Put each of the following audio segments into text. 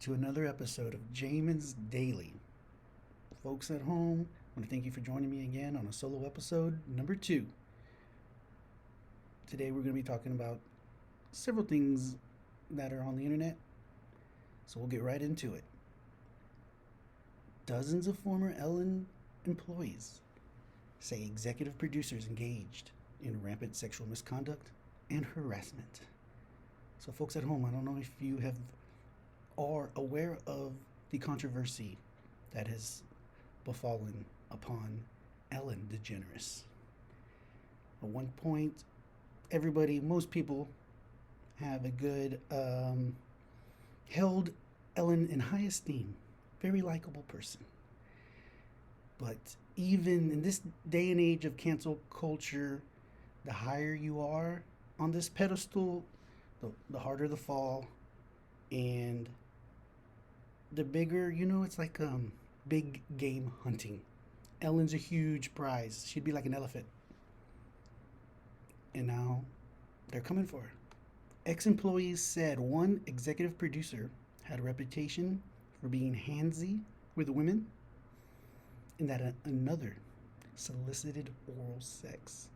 to another episode of Jamin's Daily. Folks at home, I want to thank you for joining me again on a solo episode number 2. Today we're going to be talking about several things that are on the internet, so we'll get right into it. Dozens of former Ellen employees say executive producers engaged in rampant sexual misconduct and harassment. So, folks at home, I don't know if you are aware of the controversy that has befallen upon Ellen DeGeneres. At one point, most people have a good, held Ellen in high esteem. Very likable person. But even in this day and age of cancel culture, the higher you are on this pedestal, the harder the fall, and the bigger, it's like big game hunting. Ellen's a huge prize. She'd be like an elephant. And now they're coming for her. Ex-employees said one executive producer had a reputation for being handsy with women, and that another solicited oral sex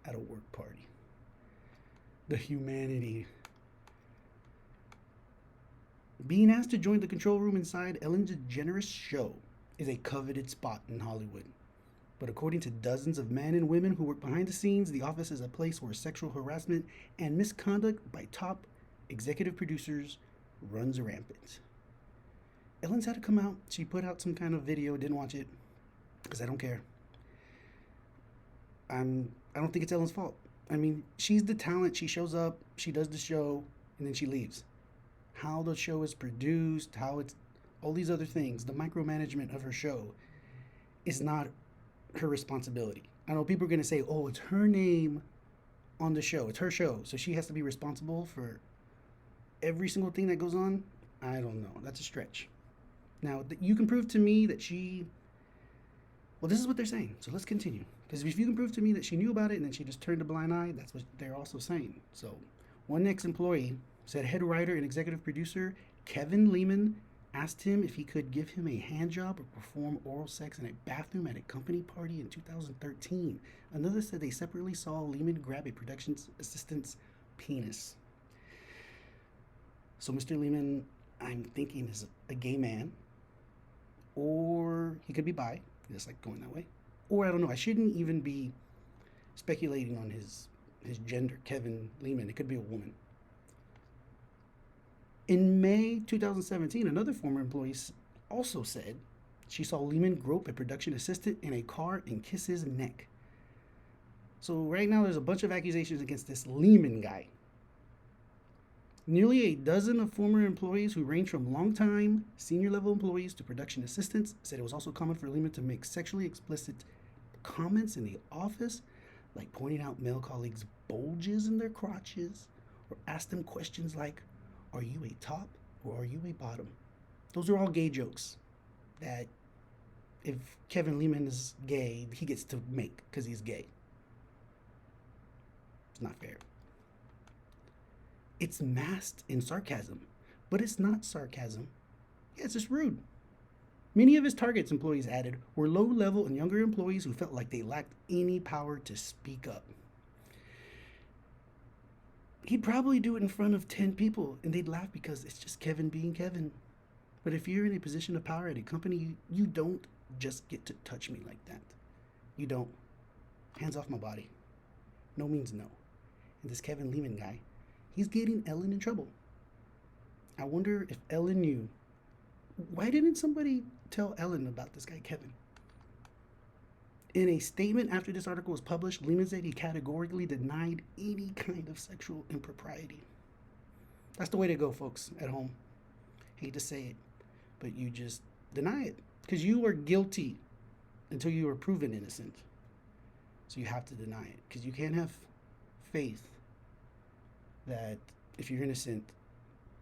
at a work party. The humanity. Being asked to join the control room inside Ellen DeGeneres' show is a coveted spot in Hollywood. But according to dozens of men and women who work behind the scenes, the office is a place where sexual harassment and misconduct by top executive producers runs rampant. Ellen's had to come out. She put out some kind of video, didn't watch it, because I don't care. I don't think it's Ellen's fault. I mean, she's the talent. She shows up, she does the show, and then she leaves. How the show is produced, how it's all these other things, the micromanagement of her show is not her responsibility. I know people are going to say, oh, it's her name on the show. It's her show, so she has to be responsible for every single thing that goes on. I don't know. That's a stretch. Now, you can prove to me that well, this is what they're saying, so let's continue. Because if you can prove to me that she knew about it and then she just turned a blind eye, that's what they're also saying. So, one ex-employee said head writer and executive producer Kevin Lehman asked him if he could give him a hand job or perform oral sex in a bathroom at a company party in 2013. Another said they separately saw Lehman grab a production assistant's penis. So Mr. Lehman, I'm thinking, is a gay man, or he could be bi, just like going that way, or I don't know. I shouldn't even be speculating on his gender. Kevin Lehman, it could be a woman. In May 2017, another former employee also said she saw Lehman grope a production assistant in a car and kiss his neck. So right now there's a bunch of accusations against this Lehman guy. Nearly a dozen of former employees who range from long-time senior-level employees to production assistants said it was also common for Lehman to make sexually explicit comments in the office, like pointing out male colleagues' bulges in their crotches, or ask them questions like, are you a top or are you a bottom? Those are all gay jokes that if Kevin Lehman is gay, he gets to make because he's gay. It's not fair. It's masked in sarcasm, but it's not sarcasm. Yeah, it's just rude. Many of his targets, employees added, were low-level and younger employees who felt like they lacked any power to speak up. He'd probably do it in front of 10 people, and they'd laugh because it's just Kevin being Kevin. But if you're in a position of power at a company, you don't just get to touch me like that. You don't. Hands off my body. No means no. And this Kevin Lehman guy, he's getting Ellen in trouble. I wonder if Ellen knew. Why didn't somebody tell Ellen about this guy, Kevin? In a statement after this article was published, Lehman said he categorically denied any kind of sexual impropriety. That's the way to go, folks at home. Hate to say it, but you just deny it because you are guilty until you are proven innocent. So you have to deny it because you can't have faith that if you're innocent,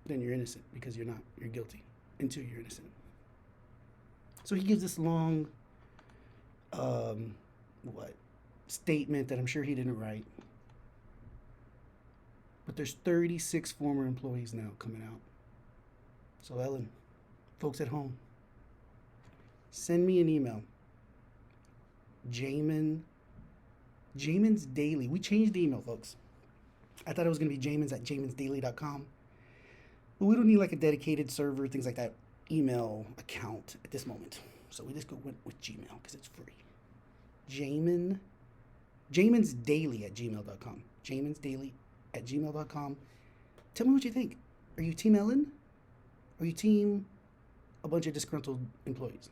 then you're innocent, because you're not. You're guilty until you're innocent. So he gives this long statement that I'm sure he didn't write. But there's 36 former employees now coming out. So Ellen, Folks at home, send me an email. Jamin, Jamin's Daily. We changed the email, folks. I thought it was going to be Jamin's at jaminsdaily.com. But we don't need like a dedicated server, things like that, email account at this moment. So we just went with Gmail because it's free. Jamin's Daily at gmail.com. Jamin's Daily at gmail.com. Tell me what you think. Are you Team Ellen? Or are you Team a bunch of disgruntled employees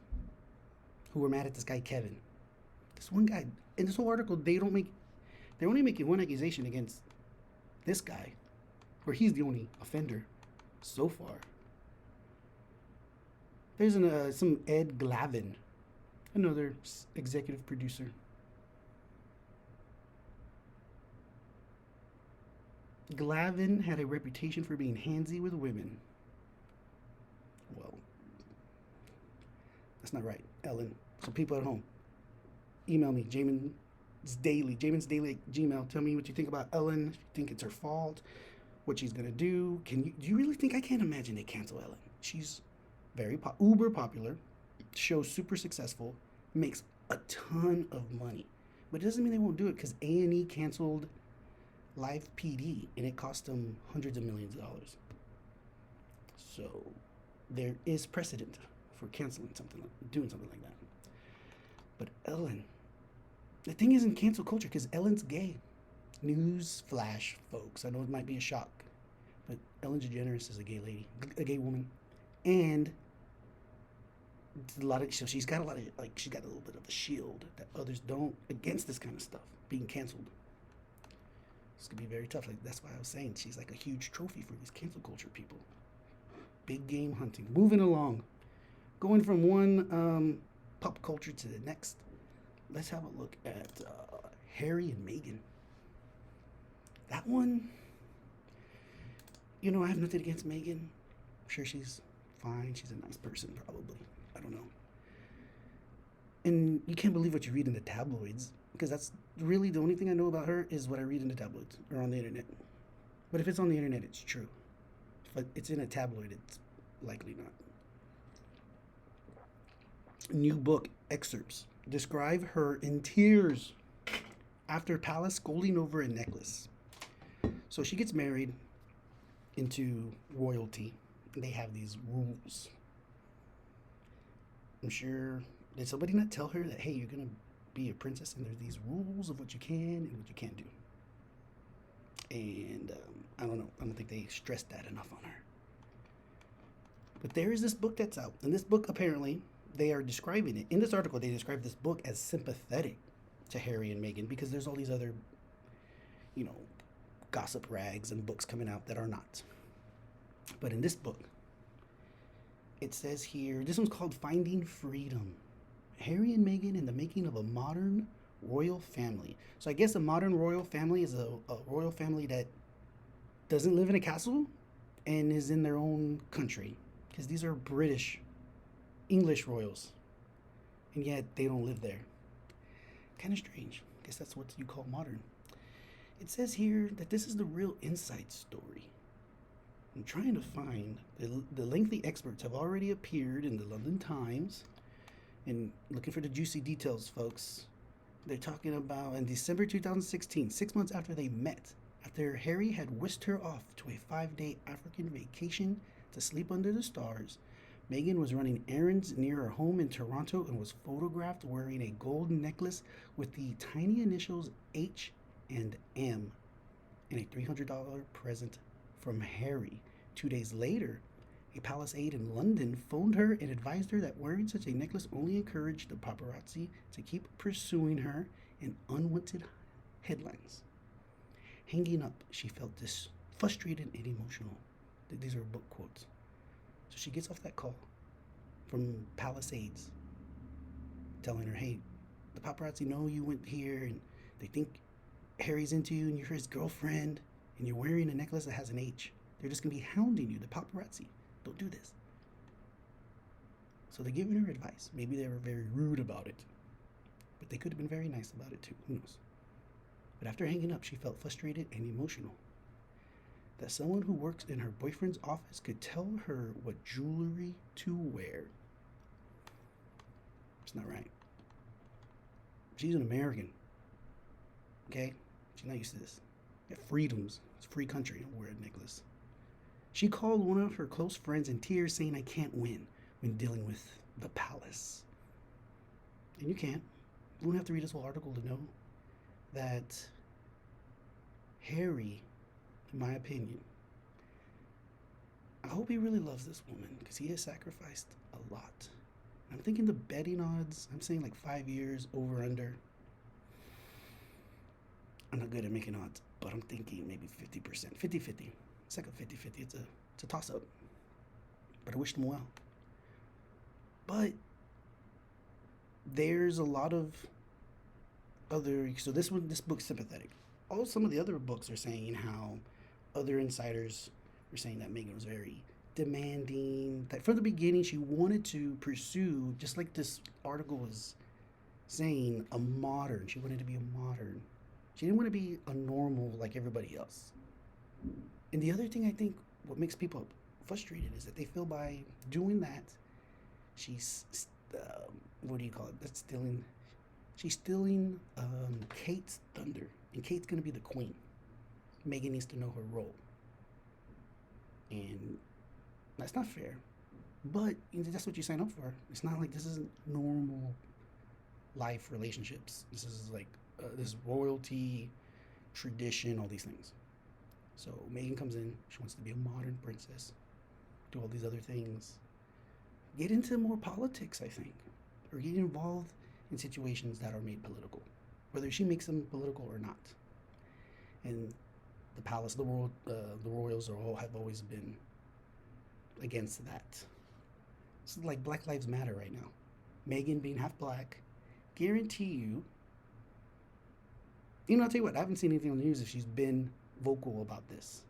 who were mad at this guy, Kevin? This one guy, in this whole article, they're only making one accusation against this guy, where he's the only offender so far. There's some Ed Glavin, another executive producer. Glavin had a reputation for being handsy with women. Well, that's not right, Ellen. So people at home, email me, Jamin's Daily at Gmail. Tell me what you think about Ellen. If you think it's her fault, what she's gonna do. Do you really think? I can't imagine they cancel Ellen. She's very uber popular, show's super successful, makes a ton of money. But it doesn't mean they won't do it, because A&E canceled Live PD and it cost them hundreds of millions of dollars. So there is precedent for canceling doing something like that. But Ellen, the thing isn't cancel culture, because Ellen's gay. News flash, folks. I know it might be a shock, but Ellen DeGeneres is a gay lady, a gay woman, and so she's got a little bit of a shield that others don't against this kind of stuff being canceled. This could be very tough. Like, that's why I was saying she's like a huge trophy for these cancel culture people. Big game hunting. Moving along, going from one pop culture to the next. Let's have a look at Harry and Meghan. That one, I have nothing against Meghan. I'm sure she's fine. She's a nice person, probably. I don't know. And you can't believe what you read in the tabloids, because that's really the only thing I know about her is what I read in the tabloids or on the internet. But if it's on the internet, it's true. If it's in a tabloid, it's likely not. New book excerpts describe her in tears after palace scolding over a necklace. So she gets married into royalty, and they have these rules. I'm sure, did somebody not tell her that, hey, you're going to be a princess and there's these rules of what you can and what you can't do? And I don't know. I don't think they stressed that enough on her. But there is this book that's out. And this book, apparently, they are describing it. In this article, they describe this book as sympathetic to Harry and Meghan, because there's all these other, gossip rags and books coming out that are not. But in this book, it says here, this one's called Finding Freedom. Harry and Meghan in the making of a modern royal family. So I guess a modern royal family is a royal family that doesn't live in a castle and is in their own country. Because these are British, English royals. And yet they don't live there. Kind of strange. I guess that's what you call modern. It says here that this is the real inside story. I'm trying to find, the lengthy experts have already appeared in the London Times. And looking for the juicy details, folks. They're talking about in December 2016, 6 months after they met, after Harry had whisked her off to a 5-day African vacation to sleep under the stars, Meghan was running errands near her home in Toronto and was photographed wearing a gold necklace with the tiny initials H and M and a $300 present from Harry. 2 days later, a palace aide in London phoned her and advised her that wearing such a necklace only encouraged the paparazzi to keep pursuing her in unwanted headlines. Hanging up, she felt frustrated and emotional. These are book quotes. So she gets off that call from palace aides telling her, hey, the paparazzi know you went here and they think Harry's into you and you're his girlfriend and you're wearing a necklace that has an H. They're just going to be hounding you, the paparazzi. Don't do this. So they're giving her advice. Maybe they were very rude about it, but they could have been very nice about it too. Who knows? But after hanging up, she felt frustrated and emotional. that someone who works in her boyfriend's office could tell her what jewelry to wear. It's not right. She's an American, okay? She's not used to this. Yeah, freedoms. It's a free country. Don't wear a necklace. She called one of her close friends in tears, saying, I can't win when dealing with the palace. And you can't. You don't have to read this whole article to know that Harry, in my opinion, I hope he really loves this woman because he has sacrificed a lot. I'm thinking the betting odds, I'm saying like 5 years over under. I'm not good at making odds, but I'm thinking maybe 50%, 50-50. It's like a 50-50. It's a toss up. But I wish them well. But there's a lot of other, so this book's sympathetic. All some of the other books are saying how other insiders were saying that Meghan was very demanding, that from the beginning she wanted to pursue, just like this article was saying, she wanted to be a modern. She didn't want to be a normal like everybody else. And the other thing I think what makes people frustrated is that they feel by doing that, she's, what do you call it? That's stealing. She's stealing Kate's thunder. And Kate's going to be the queen. Meghan needs to know her role. And that's not fair. But that's what you sign up for. It's not like this isn't normal life relationships. This is like this royalty, tradition, all these things. So Meghan comes in. She wants to be a modern princess. Do all these other things. Get into more politics, I think. Or get involved in situations that are made political. Whether she makes them political or not. And the palace, the royals have always been against that. It's like Black Lives Matter right now. Meghan being half black, guarantee you, I'll tell you what, I haven't seen anything on the news if she's been vocal about this.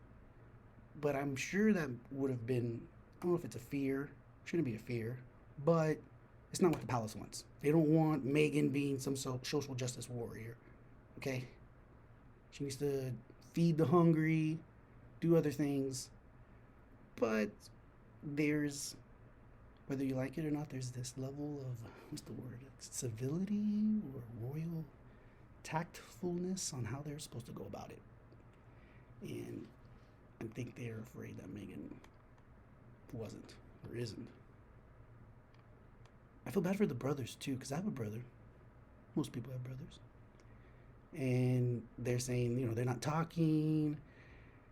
But I'm sure that would have been, I don't know if it's a fear, shouldn't be a fear, but it's not what the palace wants. They don't want Meghan being some social justice warrior, okay? She needs to feed the hungry, do other things. But there's, whether you like it or not, there's this level of, what's the word? Civility or royal tactfulness on how they're supposed to go about it. And I think they're afraid that Meghan wasn't or isn't. I feel bad for the brothers too, because I have a brother. Most people have brothers. And they're saying, they're not talking.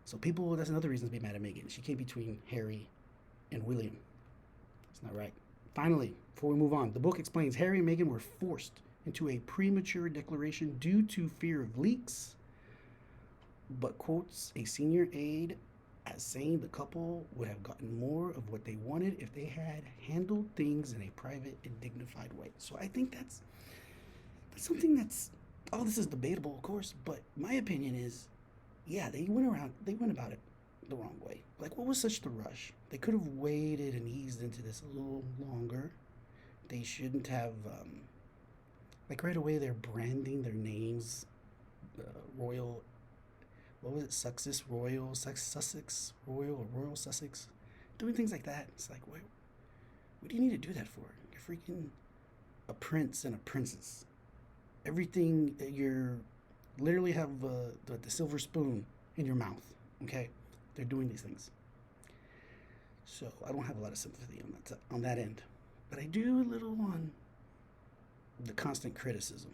So people, that's another reason to be mad at Meghan. She came between Harry and William. It's not right. Finally, before we move on, the book explains Harry and Meghan were forced into a premature declaration due to fear of leaks, but quotes a senior aide as saying the couple would have gotten more of what they wanted if they had handled things in a private and dignified way. So I think that's something that's, all this is debatable, of course, but my opinion is, yeah, they went about it the wrong way. Like, what was such the rush? They could have waited and eased into this a little longer. They shouldn't have, like right away they're branding their names, Royal, what was it, Sussex Royal, or Royal Sussex, doing things like that. It's like, what do you need to do that for? You're freaking a prince and a princess. Everything, you're literally have the silver spoon in your mouth, okay? They're doing these things. So I don't have a lot of sympathy on that end. But I do a little on the constant criticism.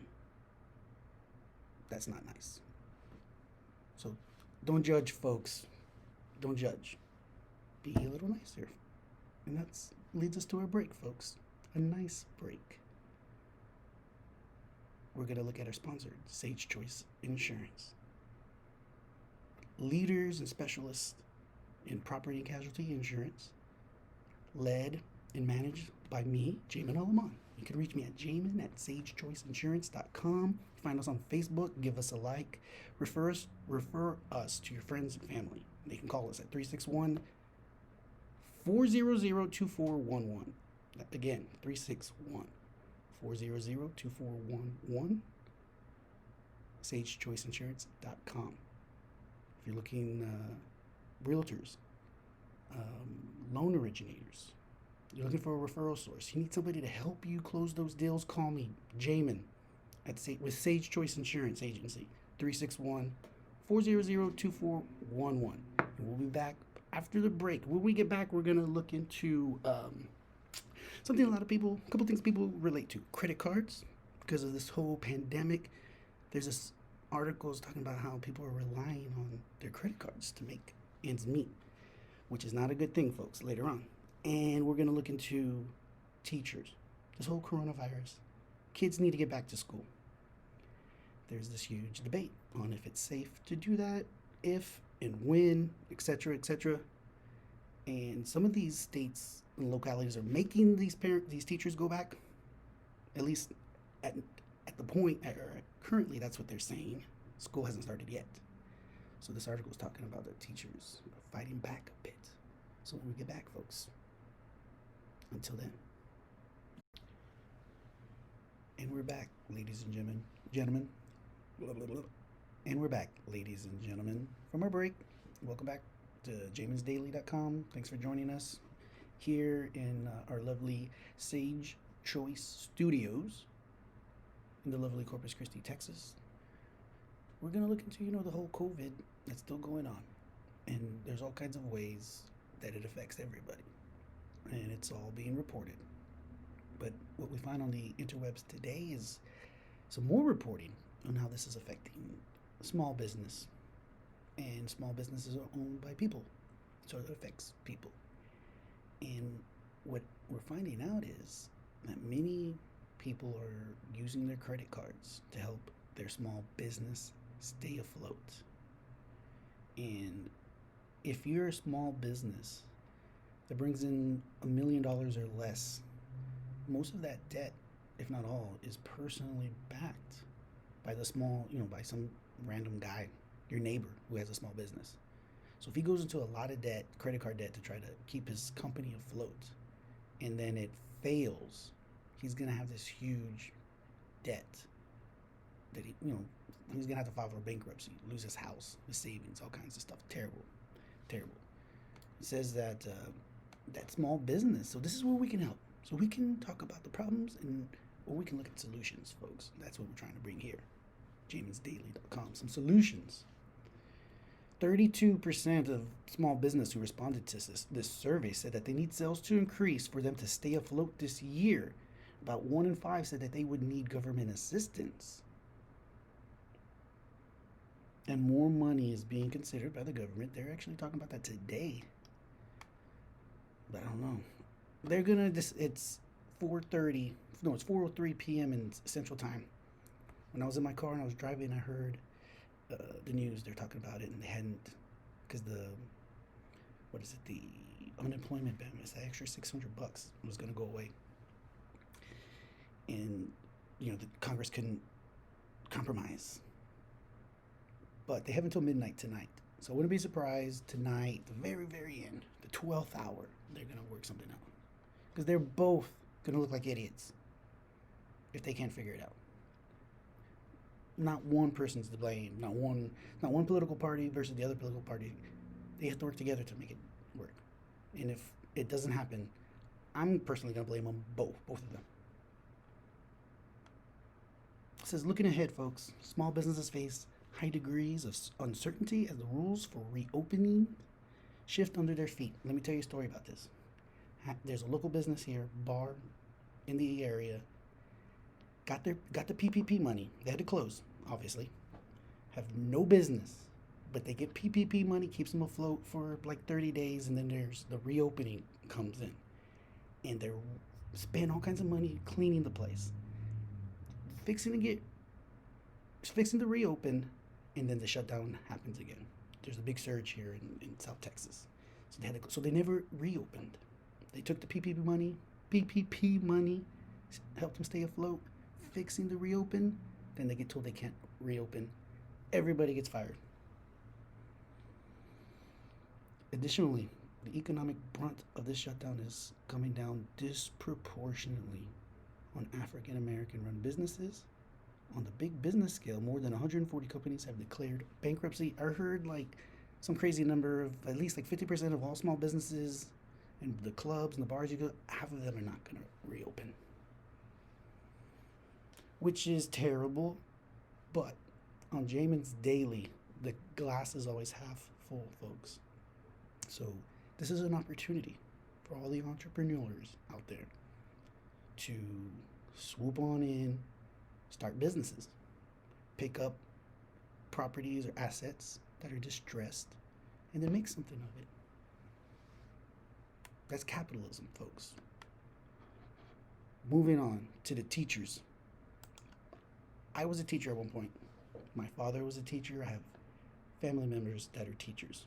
That's not nice. So don't judge, folks. Don't judge. Be a little nicer. And that leads us to our break, folks. A nice break. We're going to look at our sponsor, Sage Choice Insurance. Leaders and specialists in property and casualty insurance, led and managed by me, Jamin Alaman. You can reach me at jamin@sagechoiceinsurance.com. Find us on Facebook, give us a like, refer us to your friends and family. They can call us at 361-400-2411. Again, 361-400-2411. sagechoiceinsurance.com. If you're looking realtors, loan originators. You're looking for a referral source. You need somebody to help you close those deals. Call me, Jamin, with Sage Choice Insurance Agency, 361 400 2411. And we'll be back after the break. When we get back, we're going to look into something a couple things people relate to. Credit cards, because of this whole pandemic. There's this articles talking about how people are relying on their credit cards to make ends meet, which is not a good thing, folks, later on. And we're going to look into teachers. This whole coronavirus. Kids need to get back to school. There's this huge debate on if it's safe to do that, if and when, etc., etc. And some of these states and localities are making these teachers go back. At least at the point, currently, that's what they're saying. School hasn't started yet. So this article is talking about the teachers fighting back a bit. So when we get back, folks, until then. And we're back, ladies and gentlemen. And we're back, ladies and gentlemen, from our break. Welcome back to jaminsdaily.com. Thanks for joining us here in our lovely Sage Choice Studios in the lovely Corpus Christi, Texas. We're going to look into, the whole COVID that's still going on. And there's all kinds of ways that it affects everybody. And it's all being reported. But what we find on the interwebs today is some more reporting on how this is affecting small business. And small businesses are owned by people. So it affects people. And what we're finding out is that many people are using their credit cards to help their small business stay afloat. And if you're a small business that brings in $1 million or less, most of that debt, if not all, is personally backed by by some random guy, your neighbor who has a small business. So if he goes into a lot of debt, credit card debt, to try to keep his company afloat, and then it fails, he's going to have this huge debt that he's going to have to file for bankruptcy, lose his house, his savings, all kinds of stuff. Terrible. It says that that small business, so this is where we can help. So we can talk about the problems or we can look at solutions, folks. That's what we're trying to bring here. jaminsdaily.com. Some solutions. 32% of small business who responded to this survey said that they need sales to increase for them to stay afloat this year. About 1 in 5 said that they would need government assistance. And more money is being considered by the government. They're actually talking about that today. But I don't know. They're going to, it's 4:03 p.m. in Central Time. When I was in my car and I was driving, I heard the news. They're talking about it, and they hadn't, because the unemployment benefits, the extra $600 was going to go away. And, the Congress couldn't compromise. But they have until midnight tonight. So I wouldn't be surprised tonight, the very, very end, the 12th hour, they're going to work something out. Because they're both going to look like idiots if they can't figure it out. Not one person's to blame. Not one political party versus the other political party. They have to work together to make it work. And if it doesn't happen, I'm personally going to blame them both of them. It says, looking ahead, folks, small businesses face high degrees of uncertainty as the rules for reopening shift under their feet. Let me tell you a story about this. There's a local business here, bar in the area, got the PPP money. They had to close, obviously. Have no business, but they get PPP money, keeps them afloat for like 30 days, and then there's the reopening comes in. And they're spending all kinds of money cleaning the place, fixing to reopen, and then the shutdown happens again. There's a big surge here in South Texas. So they never reopened. They took the PPP money, helped them stay afloat, fixing to reopen, then they get told they can't reopen. Everybody gets fired. Additionally, the economic brunt of this shutdown is coming down disproportionately on African American run businesses. On the big business scale, more than 140 companies have declared bankruptcy. I heard some crazy number of at least like 50% of all small businesses and the clubs and the bars you go, half of them are not going to reopen, which is terrible. But on Jamin's Daily, the glass is always half full, folks. So this is an opportunity for all the entrepreneurs out there to swoop on in, start businesses, pick up properties or assets that are distressed, and then make something of it. That's capitalism, folks. Moving on to the teachers. I was a teacher at one point. My father was a teacher. I have family members that are teachers.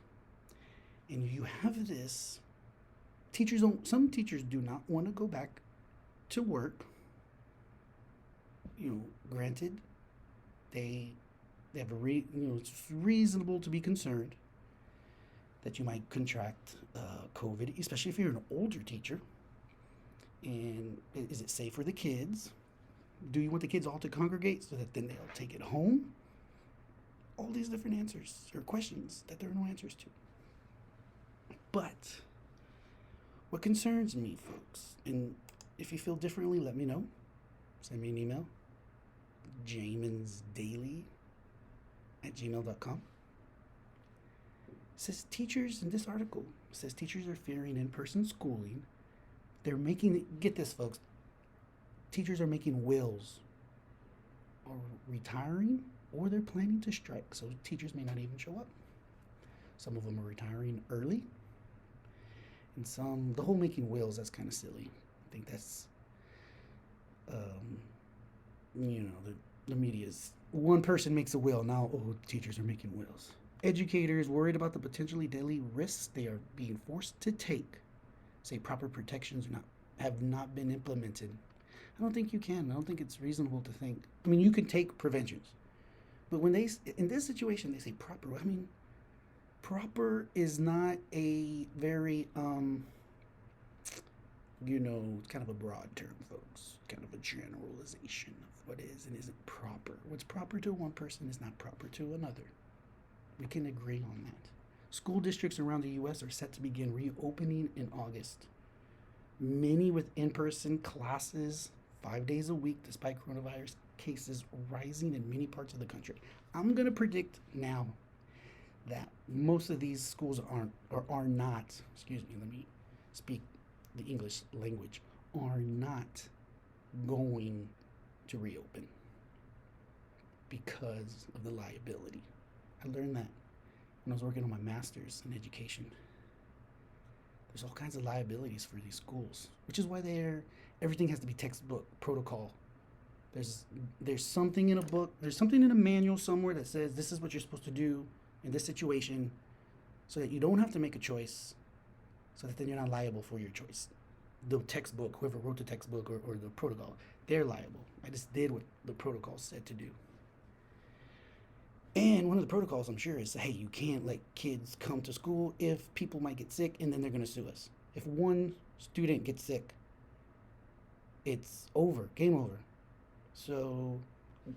And you have this, some teachers do not want to go back to work. Granted, they have it's reasonable to be concerned that you might contract COVID, especially if you're an older teacher. And is it safe for the kids? Do you want the kids all to congregate so that then they'll take it home? All these different answers or questions that there are no answers to. But what concerns me, folks, and if you feel differently, let me know. Send me an email, jaminsdaily@gmail.com. Says teachers in this article says teachers are fearing in-person schooling. They're making, get this, folks, teachers are making wills or retiring, or they're planning to strike, so teachers may not even show up. Some of them are retiring early, and some, the whole making wills, that's kind of silly. I think that's the media's, one person makes a will, now teachers are making wills. Educators worried about the potentially deadly risks they are being forced to take say proper protections have not been implemented. I don't think you can. I don't think it's reasonable to think. I mean, you can take preventions, but when they, in this situation, they say proper, I mean, proper is not a very, it's kind of a broad term, folks. Kind of a generalization of what is and isn't proper. What's proper to one person is not proper to another. We can agree on that. School districts around the U.S. are set to begin reopening in August. Many with in-person classes 5 days a week, despite coronavirus cases rising in many parts of the country. I'm going to predict now that most of these schools are not, excuse me, let me speak the English language, are not going to reopen because of the liability. I learned that when I was working on my master's in education. There's all kinds of liabilities for these schools, which is why everything has to be textbook protocol. There's something in a book, there's something in a manual somewhere that says this is what you're supposed to do in this situation, so that you don't have to make a choice, so that then you're not liable for your choice. The textbook, whoever wrote the textbook or the protocol, they're liable. I just did what the protocol said to do. And one of the protocols, I'm sure, is, hey, you can't let kids come to school if people might get sick, and then they're going to sue us. If one student gets sick, it's over, game over. So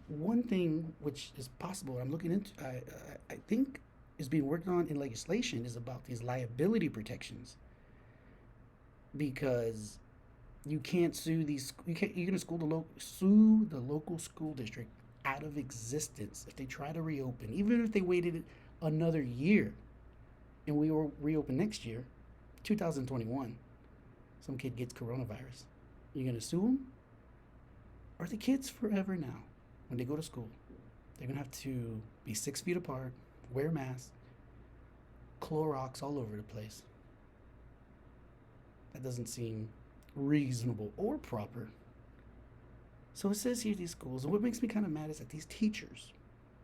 one thing which is possible, I'm looking into, I think is being worked on in legislation, is about these liability protections. Because you can't sue you're going to sue the local school district out of existence if they try to reopen, even if they waited another year and we will reopen next year, 2021. Some kid gets coronavirus. You're going to sue them? Are the kids forever now, when they go to school, they're going to have to be 6 feet apart, wear masks, Clorox all over the place? That doesn't seem reasonable or proper. So it says here these schools, and what makes me kind of mad is that these teachers,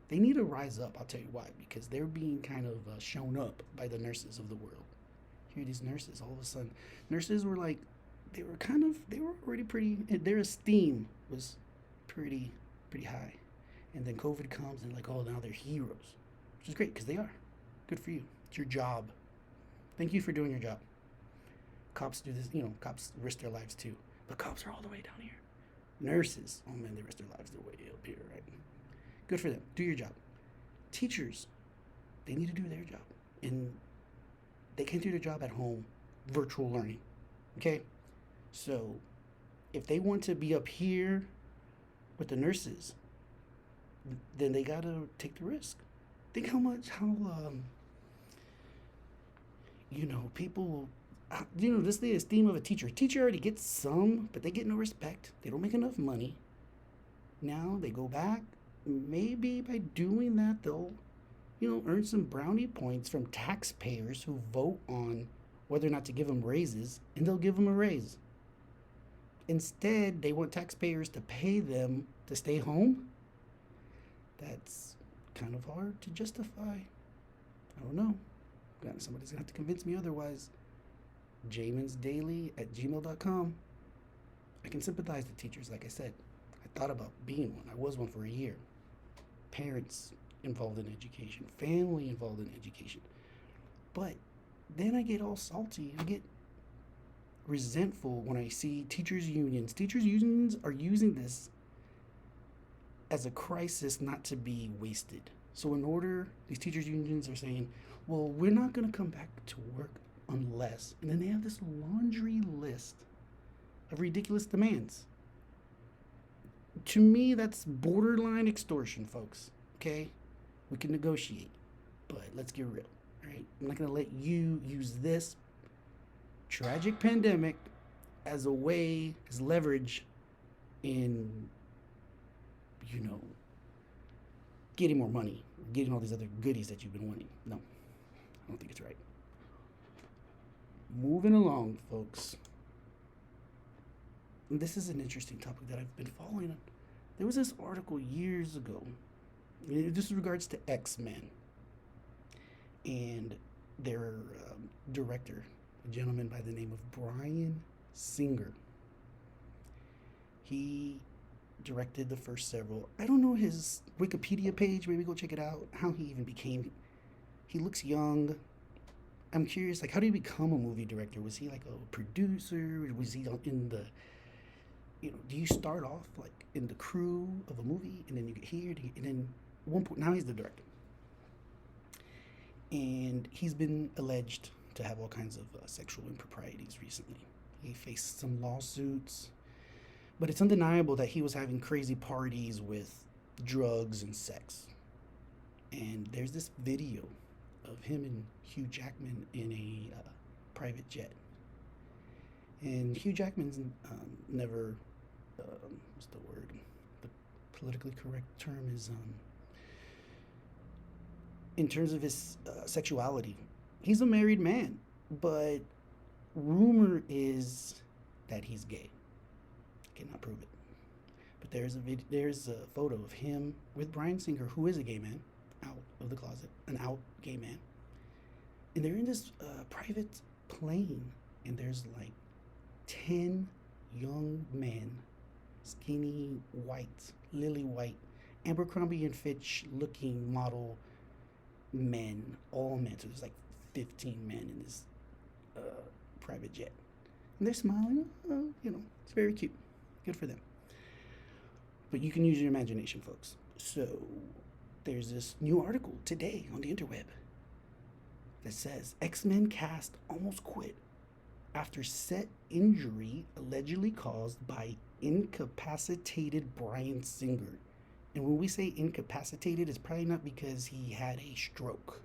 they need to rise up. I'll tell you why, because they're being kind of shown up by the nurses of the world. Here these nurses, all of a sudden, nurses were like, they were already pretty, their esteem was pretty high. And then COVID comes and like, oh, now they're heroes, which is great because they are. Good for you. It's your job. Thank you for doing your job. Cops do this, cops risk their lives too. But cops are all the way down here. Nurses, oh man, they risk their lives. They're way up here, right? Good for them. Do your job. Teachers, they need to do their job. and they can't do their job at home, virtual learning. Okay? So if they want to be up here with the nurses, then they gotta take the risk. Think how much, people, this the esteem of a teacher. A teacher already gets some, but they get no respect. They don't make enough money. Now they go back. Maybe by doing that, they'll, earn some brownie points from taxpayers who vote on whether or not to give them raises, and they'll give them a raise. Instead, they want taxpayers to pay them to stay home. That's kind of hard to justify. I don't know. Somebody's going to have to convince me otherwise. jaminsdaily@gmail.com. I can sympathize with teachers, like I said. I thought about being one. I was one for a year. Parents involved in education, family involved in education. But then I get all salty. I get resentful when I see teachers' unions. Teachers' unions are using this as a crisis not to be wasted. So these teachers' unions are saying, well, we're not going to come back to work unless, and then they have this laundry list of ridiculous demands. To me, that's borderline extortion, folks. Okay? We can negotiate, but let's get real. All right? I'm not going to let you use this tragic pandemic as leverage in, getting more money, getting all these other goodies that you've been wanting. No, I don't think it's right. Moving along, folks. And this is an interesting topic that I've been following. There was this article years ago. This regards to X-Men and their director, a gentleman by the name of Bryan Singer. He directed the first several. I don't know his Wikipedia page. Maybe go check it out. How he even became. He looks young. I'm curious, how did he become a movie director? Was he like a producer? Was he in the, do you start off in the crew of a movie and then you get here and then at one point now he's the director. And he's been alleged to have all kinds of sexual improprieties recently. He faced some lawsuits, but it's undeniable that he was having crazy parties with drugs and sex. And there's this video of him and Hugh Jackman in a private jet. And Hugh Jackman's never, what's the word? The politically correct term is, in terms of his sexuality, he's a married man, but rumor is that he's gay. I cannot prove it. But there's a photo of him with Bryan Singer, who is a gay man, out of the closet, an out gay man. And they're in this private plane, and there's 10 young men, skinny, white, lily white, Abercrombie and Fitch looking model men, all men. So there's 15 men in this private jet. And they're smiling. It's very cute. Good for them. But you can use your imagination, folks. So there's this new article today on the interweb that says X-Men cast almost quit after set injury allegedly caused by incapacitated Bryan Singer. And when we say incapacitated, it's probably not because he had a stroke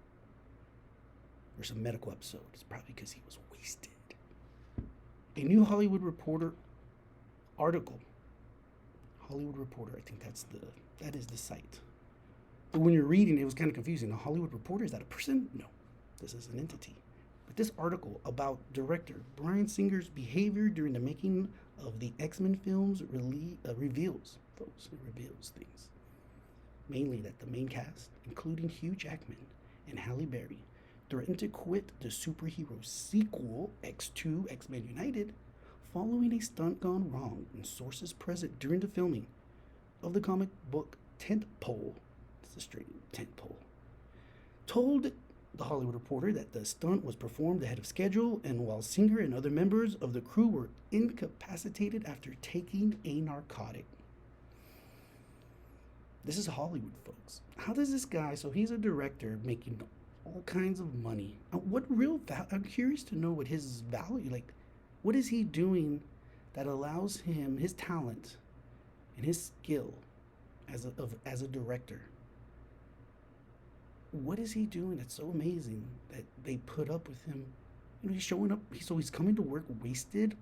or some medical episode. It's probably because he was wasted. A new Hollywood Reporter article. Hollywood Reporter, I think that is the site. But when you're reading, it was kind of confusing. A Hollywood Reporter, is that a person? No, this is an entity. But this article about director Bryan Singer's behavior during the making of the X-Men films reveals things. Mainly that the main cast, including Hugh Jackman and Halle Berry, threatened to quit the superhero sequel, X2, X-Men United, following a stunt gone wrong, and sources present during the filming of the comic book tentpole, it's a straight tentpole, told the Hollywood Reporter that the stunt was performed ahead of schedule, and while Singer and other members of the crew were incapacitated after taking a narcotic. This is Hollywood, folks. How does this guy, so he's a director making all kinds of money. What real value? I'm curious to know what his value, like, what is he doing that allows him his talent and his skill as a director. What is he doing that's so amazing that they put up with him? He's showing up. So he's coming to work wasted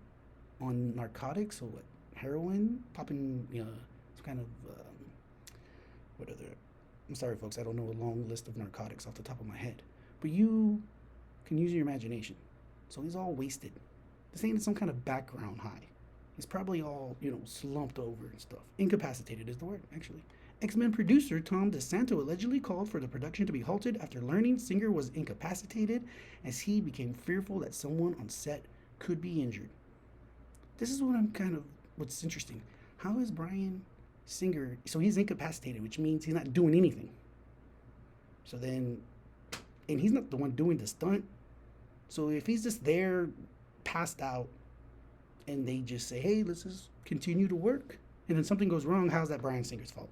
on narcotics or what? Heroin, popping, some kind of what other? I'm sorry, folks. I don't know a long list of narcotics off the top of my head, but you can use your imagination. So he's all wasted. This ain't some kind of background high. He's probably all, slumped over and stuff. Incapacitated is the word, actually. X-Men producer Tom DeSanto allegedly called for the production to be halted after learning Singer was incapacitated as he became fearful that someone on set could be injured. This is what's interesting. How is Bryan Singer, so he's incapacitated, which means he's not doing anything. So then, and he's not the one doing the stunt. So if he's just there, passed out, and they just say, hey, let's just continue to work, and then something goes wrong, how's that Bryan Singer's fault?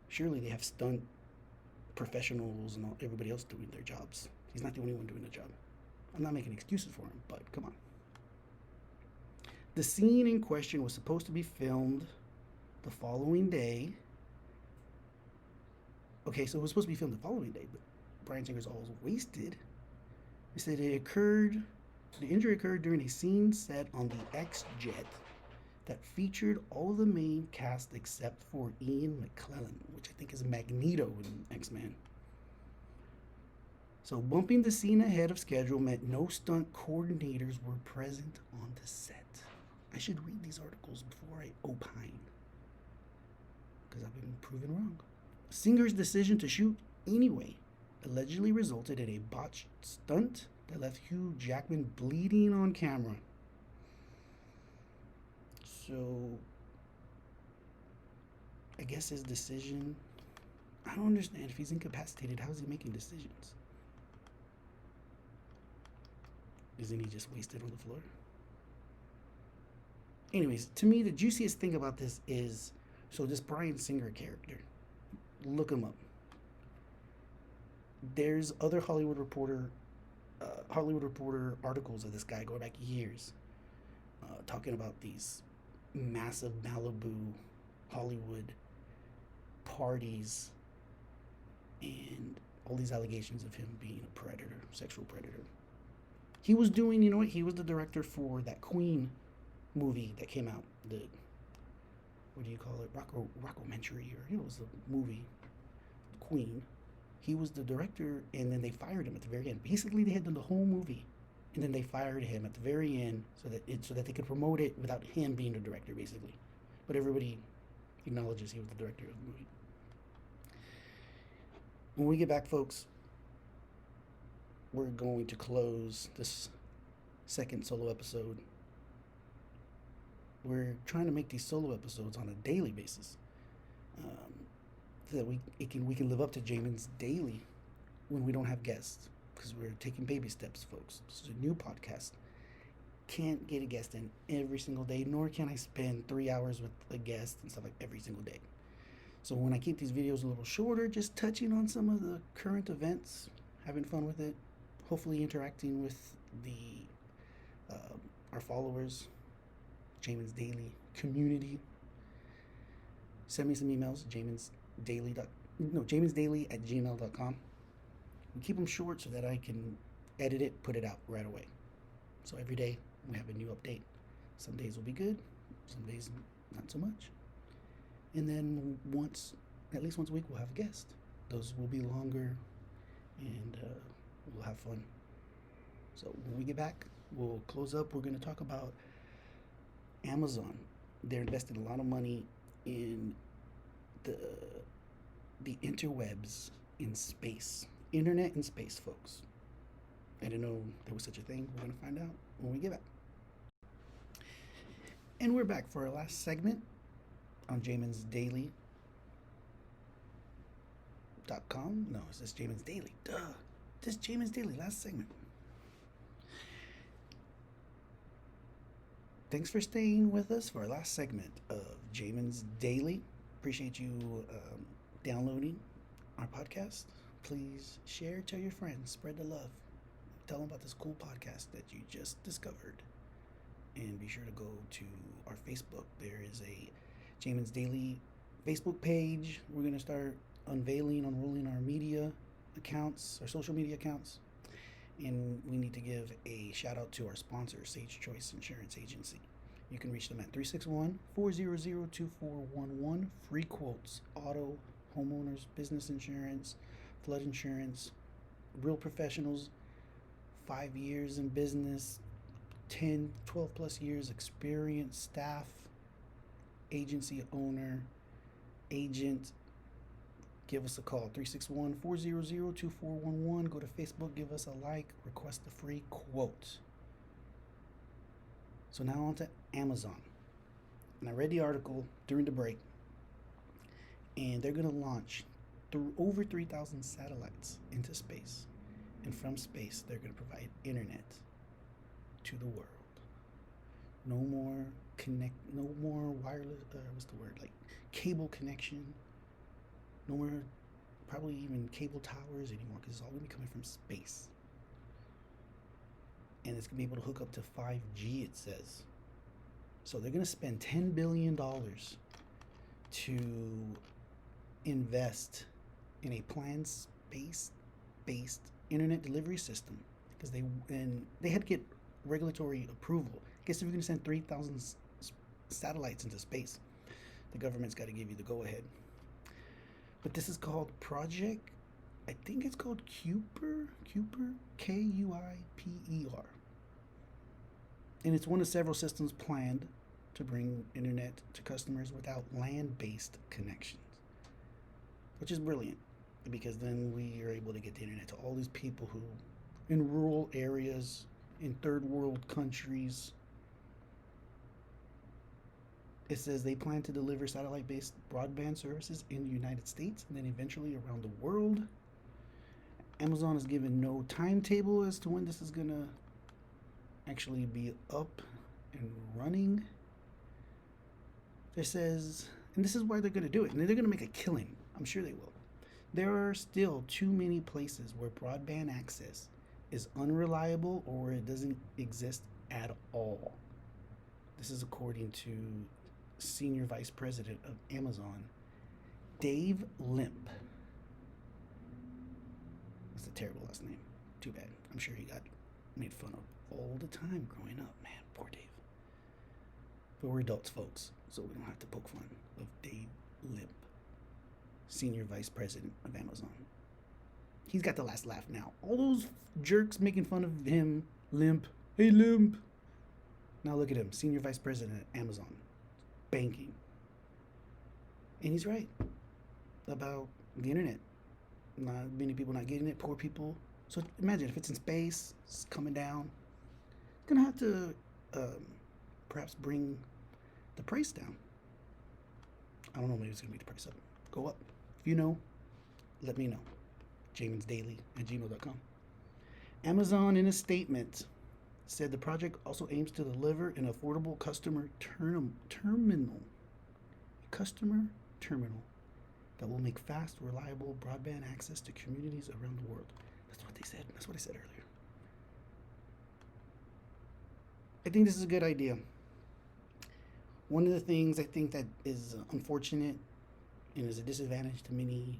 Surely they have stunt professionals and everybody else doing their jobs. He's not the only one doing the job. I'm not making excuses for him, but come on. The scene in question was supposed to be filmed the following day. Okay, so it was supposed to be filmed the following day, but Bryan Singer's all wasted. They said the injury occurred during a scene set on the X-Jet that featured all of the main cast except for Ian McKellen, which I think is Magneto in X-Men. So bumping the scene ahead of schedule meant no stunt coordinators were present on the set. I should read these articles before I opine, because I've been proven wrong. Singer's decision to shoot anyway allegedly resulted in a botched stunt that left Hugh Jackman bleeding on camera. So, I guess his decision, I don't understand. If he's incapacitated, how is he making decisions? Isn't he just wasted on the floor? Anyways, to me, the juiciest thing about this is, so this Bryan Singer character, look him up. There's other Hollywood Reporter articles of this guy going back years, talking about these massive Malibu Hollywood parties and all these allegations of him being a predator, sexual predator. He was doing, he was the director for that Queen movie that came out, what do you call it, Rockomentary, or, it was a movie, Queen. He was the director, and then they fired him at the very end. Basically, they had done the whole movie, and then they fired him at the very end so that they could promote it without him being the director, basically. But everybody acknowledges he was the director of the movie. When we get back, folks, we're going to close this second solo episode. We're trying to make these solo episodes on a daily basis, so that we can live up to Jamin's Daily when we don't have guests, because we're taking baby steps, folks. This is a new podcast. Can't get a guest in every single day, nor can I spend 3 hours with a guest and stuff like every single day. So when I keep these videos a little shorter, just touching on some of the current events, having fun with it, hopefully interacting with our followers, Jamin's Daily community. Send me some emails, jaminsdaily@gmail.com. We keep them short so that I can edit it, put it out right away. So every day we have a new update. Some days will be good, some days not so much. And then at least once a week, we'll have a guest. Those will be longer, and we'll have fun. So when we get back, we'll close up. We're going to talk about Amazon. They're investing a lot of money in the interwebs in space. Internet in space, folks. I didn't know there was such a thing. We're going to find out when we get back. And we're back for our last segment on Jamin's Daily.com. No, it's just Jamin's Daily. Duh. Just Jamin's Daily, last segment. Thanks for staying with us for our last segment of Jamin's Daily. Appreciate you downloading our podcast. please share, tell your friends, spread the love. Tell them about this cool podcast that you just discovered. And be sure to go to our Facebook. There is a Jamin's Daily Facebook page. We're going to start unrolling our media accounts, our social media accounts. And we need to give a shout out to our sponsor, Sage Choice Insurance Agency. You can reach them at 361-400-2411. Free quotes, auto, homeowners, business insurance, flood insurance, real professionals, 5 years in business, 10, 12 plus years experience, staff, agency owner, agent. Give us a call, 361-400-2411. Go to Facebook, give us a like, request a free quote. So now on to Amazon. And I read the article during the break, and they're going to launch over 3,000 satellites into space. And from space, they're going to provide internet to the world. No more wireless, like cable connection. No more probably even cable towers anymore, because it's all going to be coming from space. And it's going to be able to hook up to 5G, it says. So they're going to spend $10 billion to invest in a planned space-based internet delivery system, because they had to get regulatory approval. I guess if you're going to send 3,000 satellites into space, the government's got to give you the go-ahead. But this is called Project, I think it's called Kuiper, Kuiper. And it's one of several systems planned to bring internet to customers without land-based connections, which is brilliant, because then we are able to get the internet to all these people who, in rural areas, in third world countries. It says they plan to deliver satellite-based broadband services in the United States and then eventually around the world. Amazon has given no timetable as to when this is going to actually be up and running. It says, and this is why they're going to do it, and they're going to make a killing. I'm sure they will. There are still too many places where broadband access is unreliable or it doesn't exist at all. This is according to Senior Vice President of Amazon, Dave Limp. That's a terrible last name. Too bad. I'm sure he got made fun of all the time growing up. Man, poor Dave. But we're adults, folks, so we don't have to poke fun of Dave Limp, Senior Vice President of Amazon. He's got the last laugh now. All those jerks making fun of him, Limp. Hey, Limp. Now look at him, Senior Vice President at Amazon, banking. And he's right about the internet. Not many people not getting it, poor people. So imagine if it's in space, it's coming down. It's going to have to perhaps bring the price down. I don't know, maybe it's going to be the price up. Go up. If you know, let me know. jaminsdaily@gmail.com. Amazon, in a statement, said the project also aims to deliver an affordable customer terminal that will make fast, reliable broadband access to communities around the world. That's what they said. That's what I said earlier. I think this is a good idea. One of the things I think that is unfortunate and is a disadvantage to many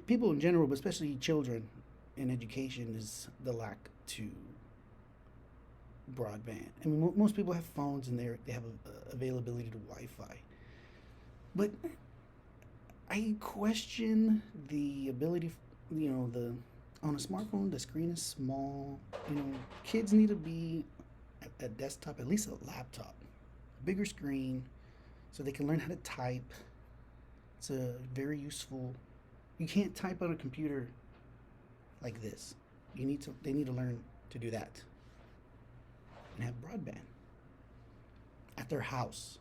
people in general, but especially children in education, is the lack to broadband. I mean, most people have phones and they have availability to Wi-Fi, but I question the ability. On a smartphone, the screen is small. Kids need to be a desktop, at least a laptop, a bigger screen, so they can learn how to type. It's a very useful. You can't type on a computer like this. They need to learn to do that and have broadband at their house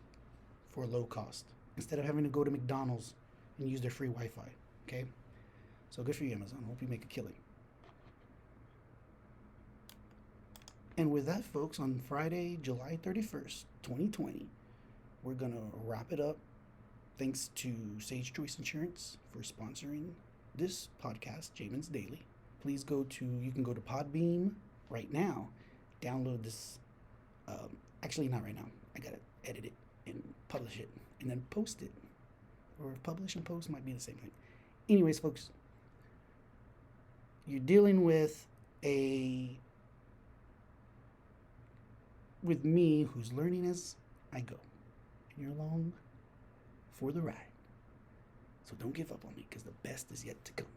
for low cost, instead of having to go to McDonald's and use their free Wi-Fi. Okay, so good for you, Amazon. Hope you make a killing. And with that, folks, on Friday, July 31st, 2020, we're gonna wrap it up. Thanks to Sage Choice Insurance for sponsoring this podcast, Jamin's Daily, please you can go to Podbeam right now, download this. Actually, not right now. I gotta edit it and publish it and then post it. Or publish and post might be the same thing. Anyways, folks, you're dealing with with me who's learning as I go. And you're along for the ride. So don't give up on me because the best is yet to come.